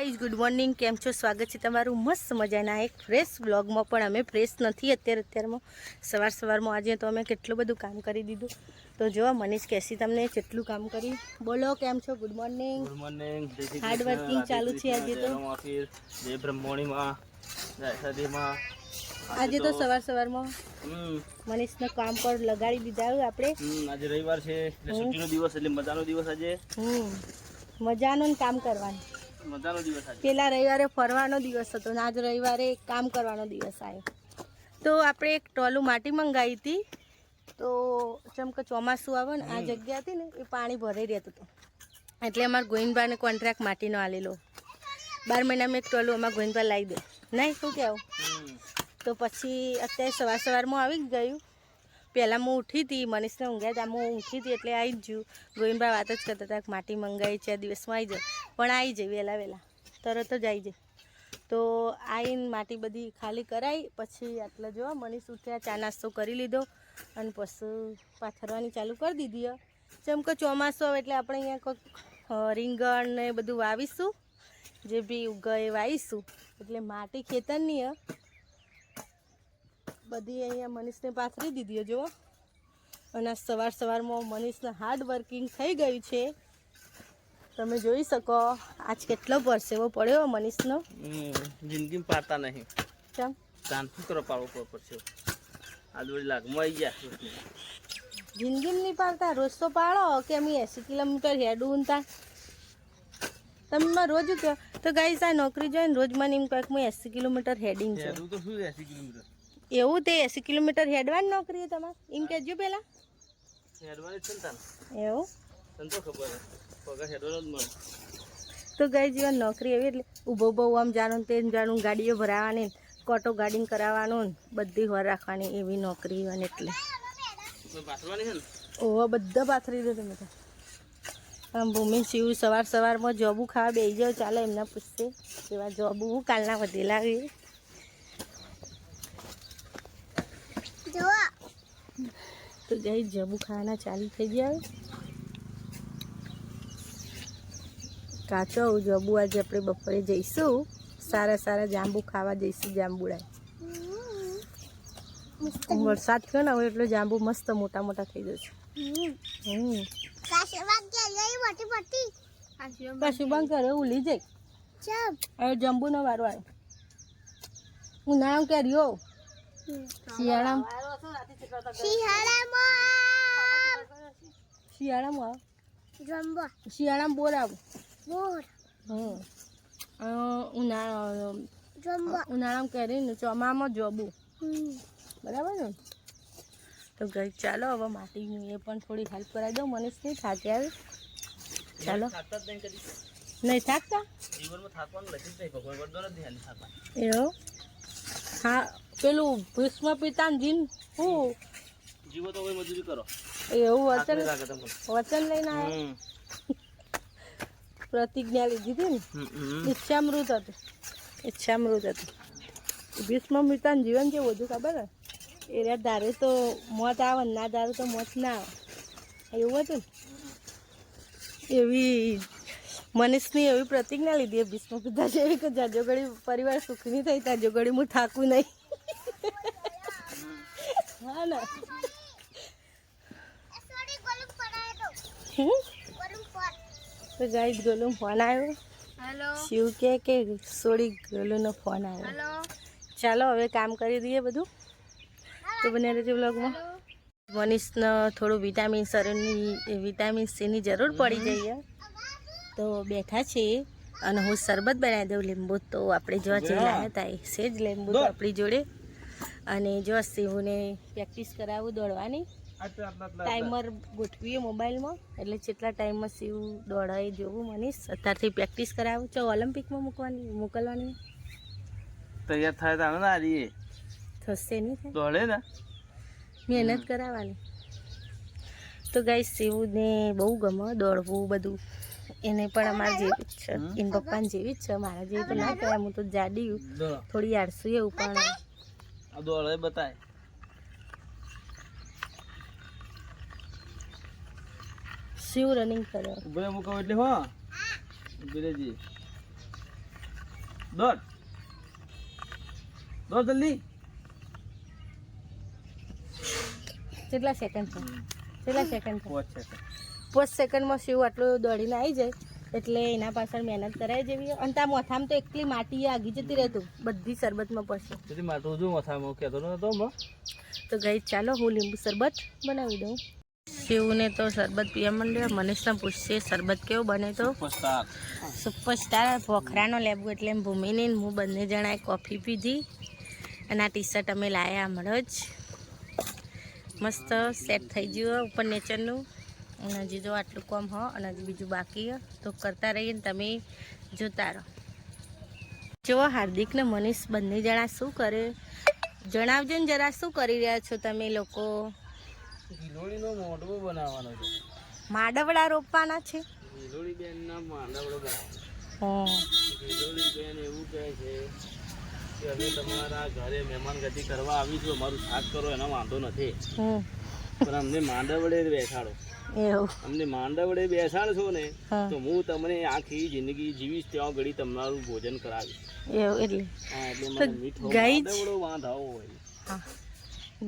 Guys good morning, કેમ છો? સ્વાગત છે તમારું મસ્ત મજાના એક ફ્રેશ વ્લોગમાં. પણ અમે ફ્રેશ નથી અત્યારમાં સવારમાં. આજે તો અમે કેટલું બધું કામ કરી દીધું. તો જો મનીષ કહેશી તમને કેટલું કામ કરી. બોલો, કેમ છો? Good morning. Good morning. Hard working ચાલુ છે આજે તો. જય બ્રહ્મણીમાં, જય સદીમાં. આજે તો સવારમાં મનીષને કામ પર લગાડી દીધા આપણે. આજે રવિવાર છે એટલે છુટ્ટીનો દિવસ, એટલે મજાનો દિવસ આજે. મજાનું કામ કરવાનું. મજાનો દિવસ આજે. પેલા રવિવારે ફરવાનો દિવસ હતો ને આજ રવિવારે કામ કરવાનો દિવસ આવ્યો. તો આપણે એક ટોલું માટી મંગાવી હતી. તો જેમ કે ચોમાસું આવે ને, આ જગ્યા હતી ને એ પાણી ભરાઈ રહેતું હતું. એટલે અમારા ગોવિંદભાઈને કોન્ટ્રાક્ટ માટીનો આલેલો. 12 મહિનામાં એક ટોલું અમારા ગોવિંદભાઈ લાવી દે. નહીં શું કહેવું? તો પછી અત્યારે સવારમાં આવી જ ગયું. પહેલાં હું ઉઠી હતી, મનીષને ઊંઘ્યા હતા, હું ઉઠી હતી એટલે આવી જ ગયું. ગોવિંદભાઈ વાત જ કરતા હતા કે માટી મંગાવી 4 દિવસમાં આવી જાય. પણ આવી જાય વહેલા તરત જ આવી જાય. તો આવીને માટી બધી ખાલી કરાવી પછી આટલા જોવા મનીષ ઉઠ્યા, ચા નાસ્તો કરી લીધો અને પછી પાથરવાની ચાલુ કરી દીધી. જેમ કે ચોમાસું આવે એટલે આપણે અહીંયા કોઈક રીંગણ ને બધું વાવીશું, જે બી ઉગે એ વાવીશું. એટલે માટી ખેતરની બધી અહીંયા મનીષને પાથરી દીધી જુઓ. અને સવારમાં મનીષને હાર્ડ વર્કિંગ થઈ ગયું છે. તમે જોઈ શકો આજ કેટલો પરસેવો પડ્યો મનીષનો. જિંદગીમાં પાતા નહીં. કેમ? શાંતિ કરો, પાડવો પડશે. આ દોડી લાગમાં આવી ગયા. જિંદગીમાં નહીં પાડતા, રોજ તો પાડો કે અમે 80 કિલોમીટર હેડું તા. તમે રોજ કહો તો ગાઈસ આ નોકરી જોઈને રોજ મને એમ કહે કે હું 80 કિલોમીટર હેડિંગ છે. તો શું 80 કિલોમીટર? એવું તે 80 કિલોમીટર હેડવાની નોકરી તમારે એમ કહેજો પહેલાં. હેડવાની છે ને તાર એવું તને તો ખબર હે, પગાર હેડવાનો જ મળે. તો ગઈ જીવન નોકરી એવી એટલે ઊભો આમ જાણું તેમ જાણું, ગાડીઓ ભરાવાની, કોટો ગાડીને કરાવવાનું, બધી હોર રાખવાની એવી નોકરી. અને એટલે પાથરવાની છે ને? ઓહો બધા પાથરી દો તમે તો. આમ ભૂમિ શિવ સવારમાં જોબું ખાવા બેસી જાઓ, ચાલો એમના પૂછશે એવા જોબું કાલના વધેલા આવી. તો ગઈ જબુ ખાવાના ચાલુ થઈ ગયા. કાચો જબુ આજે આપણે બપોરે જઈશું. સારા જાંબુ ખાવા જઈશું. જાંબુડા વરસાદ થયો ને હવે એટલે જાંબુ મસ્ત મોટા થઈ જશે. કશું બંધ કરે ઉલી જાય. હવે જંબુનો વારો આવ્યો. હું નામ કર્યો શિયાળામાં બોર આવું. ઉનાળામાં કરીને ચોમામાં જોબું. બરાબર ને? તો ગઈ ચાલો હવે માટીની એ પણ થોડી હેલ્પ કરાવી દઉં. મનીષ નહીં થાકી આવે. ચાલો નહીં થાકતા એવું? હા, પેલું ભીષ્મ પિતામહ હું જીવો તો કોઈ મજૂરી કરો એવું વચન લઈને આવ્યા. પ્રતિજ્ઞા લીધી હતી ને, ઈચ્છામૃત હતું. ભીષ્મ પિતાનું જીવન કેવું બધું ખબર હે? એ ધારે તો મોત આવે, ના ધારે તો મોત ના આવે, એવું હતું ને. એવી મનીષની એવી પ્રતિજ્ઞા લીધી ભીષ્મ પિતા જેવી કે જાજો ઘડી પરિવાર સુખની થઈ, તાજો ઘડી હું થાકું નહીં. હા ને? તો ગાઈસ ગોલું ફોન આવ્યો. શિવ કે સોડી ગોલુંનો ફોન આવ્યો. ચાલો હવે કામ કરી દઈએ બધું. તો બને રહેજો બ્લોગમાં. મનીષને થોડું વિટામિન સીની જરૂર પડી જઈએ તો બેઠા છે. અને હું શરબત બનાવી દઉં લીંબુ. તો આપણે જો લાવ્યા હતા એ સેજ લીંબુ તો આપણી જોડે. અને જો શિવને પ્રેક્ટિસ કરાવું દોડવાની. ટાઈમર ગોઠવીએ મોબાઈલમાં, એટલે જેટલા ટાઈમમાં શિવ દોડાય જોવું. મનીષ અત્યારથી પ્રેક્ટિસ કરાવું. જો ઓલિમ્પિકમાં મોકલવાની તૈયાર થાય તો ના રહીએ થશે નહીં થાય, દોડે ને મહેનત કરાવવાની. તો ગાઈસ શિવને બહુ ગમે દોડવું બધું. એને પણ અમારા જેવી જ છે, એના પપ્પાને જેવી જ છે. મારા જેવી તો ના કહેવાય, હું તો જાડી થોડી આળસું એવું. પણ દોડે બતાય. શિવ રનિંગ કરે. ઉભરે મૂકો એટલે હો ઉભરેજી દોડ દોડ જલ્દી. કેટલા સેકન્ડ છે? કેટલા સેકન્ડ છે? 5 સેકન્ડ. 5 સેકન્ડમાં શિવ આટલું દોડીને આવી જાય એટલે એના પાછળ મહેનત કરાય જેવી. અને ત્યાં મોથામાં તો એકલી માટી આગી જતી રહેતું બધી શરબતમાં પડશે. તેથી માટલું જો મથામાં કહેતો નતો હમણાં. તો ગઈ ચાલો હું લીંબુ શરબત બનાવી દઉં. શિવને તો શરબત પીવા માંડ્યો. મનીષને પૂછશે શરબત કેવું બને તો. સુપરસ્ટાર ભોખરાનો લેબુ એટલે એમ ભૂમિની હું બંને જણાએ કોફી પીધી. અને આ ટી શર્ટ અમે લાવ્યા હમણાં જ. મસ્ત સેટ થઈ ગયું ઉપર નેચરનું. અને હજી જો આટલું કામ હો અને હજી બીજું બાકી હો તો કરતા રહીએ ને તમે જોતા રહો. જો હાર્દિક ને મનીષ બંને જણા શું કરે જણાવજો ને જરા. શું કરી રહ્યા છો તમે લોકો? ગિલોડીનો મોઢવો બનાવવાનો છે. માડવડા રોપવાના છે. ગિલોડી બેનના માંડવડો બનાવવાનો. હા. ગિલોડી બેન એવું કહે છે કે અમે તમારા ઘરે મહેમાન ગતિ કરવા આવીશું, અમારું શાક કરો એનો વાંધો નથી, પણ અમને માંડવડે બેસાડો. એવું અમને માંડવડે બેસાડશો ને હા. તો હું તમને આખી જિંદગી જીવીશ, ત્યાં ઘડી તમારું ભોજન કરાવીશ. એવું એટલે હા, એટલે તો મને મીઠો ગઈ જ. માંડવડો વાંધાવો હોય. હા.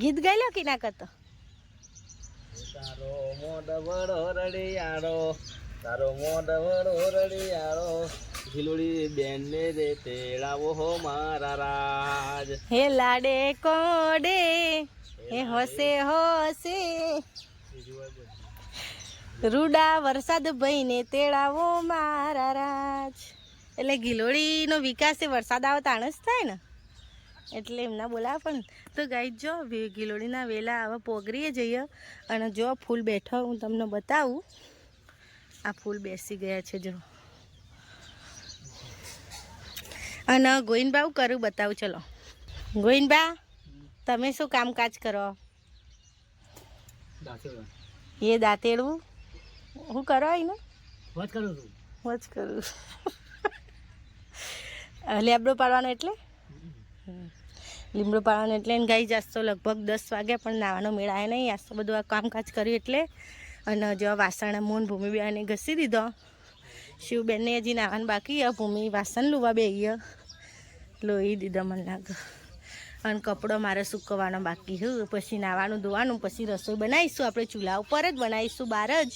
ગીત ગાઈ લો કે ના કરતો? તારો મોઢવડો રડિયાળો, તારો મોઢવડો રડિયાળો, ગિલોડી બેનને રે તેડાવો હો મારા રાજ. હે લાડે કોડે હે હોશે હોશે રૂડા વરસાદ ભઈને તેડાવો મારા રાજ. એટલે ગિલોડીનો વિકાસ એ વરસાદ આવે તાણ જ થાય ને, એટલે એમના બોલાવે. પણ તો ગાઈ જો ગિલોડીના વેલા હવે પોગરીએ જઈએ. અને જો ફૂલ બેઠો હું તમને બતાવું. આ ફૂલ બેસી ગયા છે જો. અને ગોવિંદબા હું કરું બતાવું. ચલો ગોવિંદબા તમે શું કામકાજ કરો? એ દાંતેડવું હું કરો ને વાત કરું છું. હું જ કરું. લેબડો પાડવાનો એટલે લીમડો પાડવાનો એટલે એને ગાઈ જાસ તો લગભગ 10 વાગ્યા પણ નાવાનો મેળ આવે નહીં. આજ તો બધું આ કામકાજ કર્યું એટલે. અને જો વાસણ મોન ભૂમિ બેને ઘસી દીધો. શિવબેનને હજી નાવાનું બાકી. ભૂમિ વાસણ લુવા બેસી લોહી દીધો મને લાગે. અને કપડો મારે સૂકવવાનો બાકી હું. પછી નાવાનું ધોવાનું, પછી રસોઈ બનાવીશું. આપણે ચૂલા ઉપર જ બનાવીશું, બહાર જ.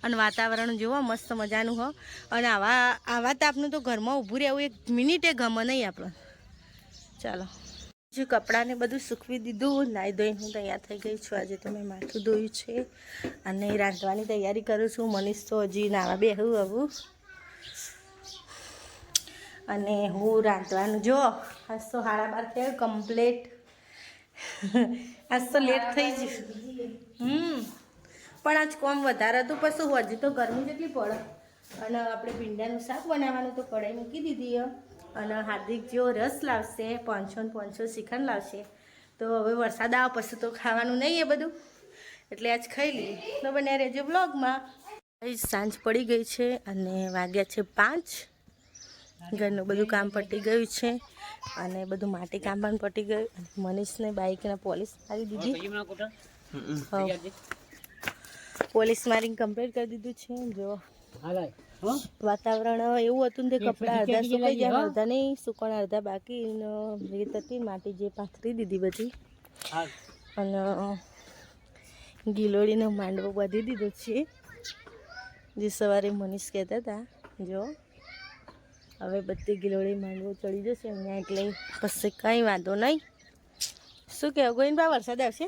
અને વાતાવરણ જુઓ મસ્ત મજાનું હો. અને આવા તાપનું તો ઘરમાં ઊભું રહેવું 1 મિનિટે ગમે નહીં આપણે. ચાલો જે કપડાને બધું સૂકવી દીધું. નાહી ધોઈને હું તૈયાર થઈ ગઈ છું. આજે તો મેં માથું ધોયું છે અને રાંધવાની તૈયારી કરું છું. મનીષ તો હજી નાવા બેહું આવું. અને હું રાંધવાનું જો આજ તો 12:30 થયા કમ્પ્લેટ. આજ તો લેટ થઈ ગયું. પણ આજ કોમ વધારે હતું. પછી હજી તો ગરમી જેટલી પડે. અને આપણે ભીંડાનું શાક બનાવવાનું તો કઢાઈ મૂકી દીધી. અને હાર્દિક જો રસ લાવશે 500 શ્રીખંડ લાવશે. તો હવે વરસાદ આવે પછી તો ખાવાનું નહીં એ બધું, એટલે આજ ખાઈ લઈએ. તો બને રહેજો બ્લોગમાં. સાંજ પડી ગઈ છે અને વાગ્યા છે 5. ઘરનું બધું કામ પતી ગયું છે અને બધું માટી કામ પણ પતી ગયું. મનીષને બાઇકને પોલીસ મારી દીધી. પોલીસ મારીને કમ્પ્લીટ કરી દીધું છે. જો વાતાવરણ એવું હતું ને તે કપડાં અડધા સુકાઈ ગયા, અડધા નહીં સુકણ, અડધા બાકી. રીત હતી માટી જે પાથરી દીધી બધી. અને ગિલોડીનો માંડવો બાંધી દીધો છે જે સવારે મનીષ કહેતા હતા. જો હવે બધી ગિલોડી માંડવો ચડી જશે અહીંયા, એટલે પછી કંઈ વાંધો નહીં. શું કહેવું ગોવિંદબા, વરસાદ આવશે?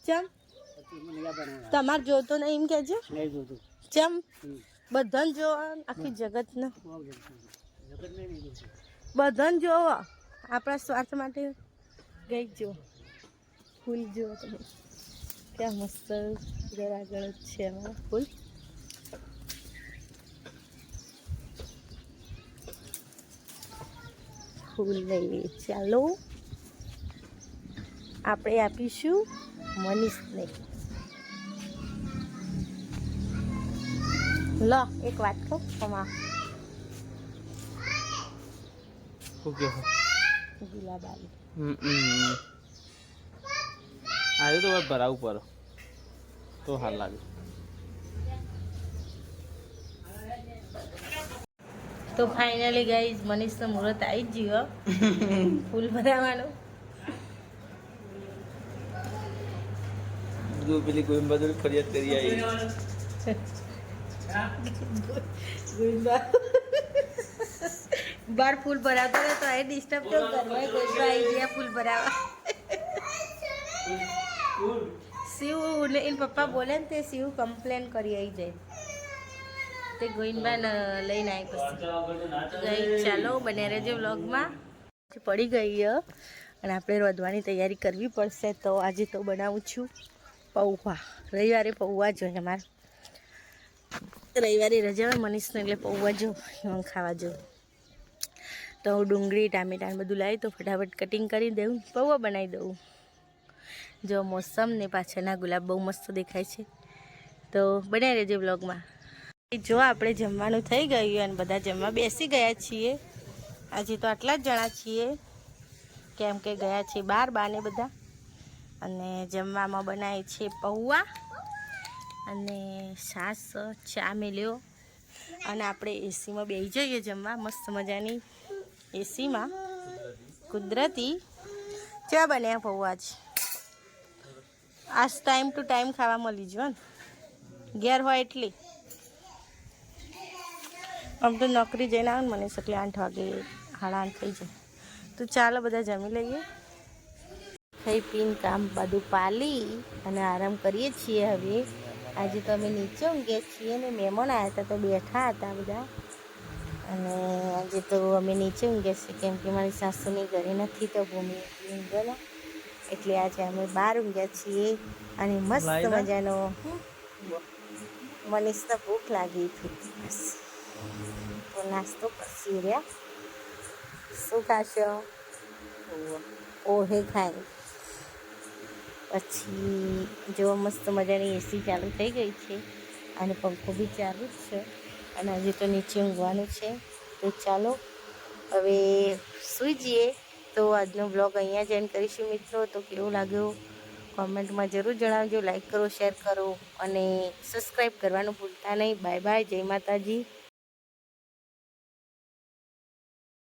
ચમ તમારે જોતો નહીં એમ કહેજો. ચમ બધાને જોવો, આખી જગતને બધાને જોવો. આપણા સ્વાર્થ માટે ગઈ જો ફૂલ જુઓ તમે ક્યાં મસ્ત ઘર આગળ જ છે અમારા ફૂલ. ફૂલ લઈએ ચાલો. આપણે આપીશું મનીષને. લો એક વાત કહું અમા ગુલાબ આવ્યું તો ભરાવું પર તો હાલ લાગે. તો ફાઇનલી ગાઈઝ મનીષનું મુહૂર્ત આવી જ ગયો ફૂલ ભરાવાનું. પેલી કોઈ બધું ફરિયાદ કરી આવી. બાર ફૂલ ભરાવતા હતા તો એ ડિસ્ટર્બ કેમ કરવા ગોઈબા આવી ગયા ફૂલ ભરાવા. શિવ ને એન પપ્પા બોલે ને તે શિવ કમ્પ્લેન કરી આવી જાય તે ગોઈનબાને લઈને આવી પછી ચાલો બને રહેજો વ્લોગમાં. પડી ગઈ અને આપણે રોધવાની તૈયારી કરવી પડશે. તો આજે તો બનાવું છું પૌવા. રવિવારે પૌવા જોઈએ અમારે, રવિવારે રજા હોય મનીષને એટલે પૌવા જો ખાવા જો. તો હું ડુંગળી ટામેટાને બધું લાવી તો ફટાફટ કટિંગ કરી દઉં, પૌવા બનાવી દઉં. જો મોસમ ને પાછળના ગુલાબ બહુ મસ્ત દેખાય છે. તો બનાવી રહેજો બ્લોગમાં. જો આપણે જમવાનું થઈ ગયું અને બધા જમવા બેસી ગયા છીએ. આજે તો આટલા જ જણા છીએ કેમ કે ગયા છે બાને બધા. અને જમવામાં બનાવી છે પૌવા અને છાશ ચા મેલ્યો. અને આપણે એસીમાં બેસી જઈએ જમવા મસ્ત મજાની એસીમાં કુદરતી. ચા બન્યા પૌવા જ આજ ટાઈમ ટુ ટાઈમ ખાવા મળી જો ને ઘેર હોય એટલી. આમ તો નોકરી જઈને આવે ને મને એટલે 8 વાગે 8:30 થઈ જાય. તો ચાલો બધા જમી લઈએ. ખાઈ પીને કામ બધું પાલી અને આરામ કરીએ છીએ. હવે આજે તો અમે નીચે ઊંઘ્યા છીએ ને મહેમાન આવ્યા હતા તો બેઠા હતા બધા. અને આજે તો અમે નીચે ઊંઘ્યા છીએ કેમ કે મારી સાસુની ઘરે નથી તો ભૂમિ ઊંઘેલા એટલે આજે અમે બહાર ઊંઘ્યા છીએ. અને મસ્ત મજાનો મનીષને ભૂખ લાગી હતી તો નાસ્તો કરશી રહ્યા. શું ખાશો? ઓહે ખાય. પછી જો મસ્ત મજાની એસી ચાલુ થઈ ગઈ છે અને પંખો બી ચાલુ જ છે. અને હજી તો નીચે ઊંઘવાનું છે. તો ચાલો હવે સૂઈ જઈએ. તો આજનો બ્લોગ અહીંયા જ એન્ડ કરીશું મિત્રો. તો કેવો લાગ્યો કોમેન્ટમાં જરૂર જણાવજો. લાઈક કરો, શેર કરો અને સબસ્ક્રાઈબ કરવાનું ભૂલતા નહીં. બાય બાય, જય માતાજી.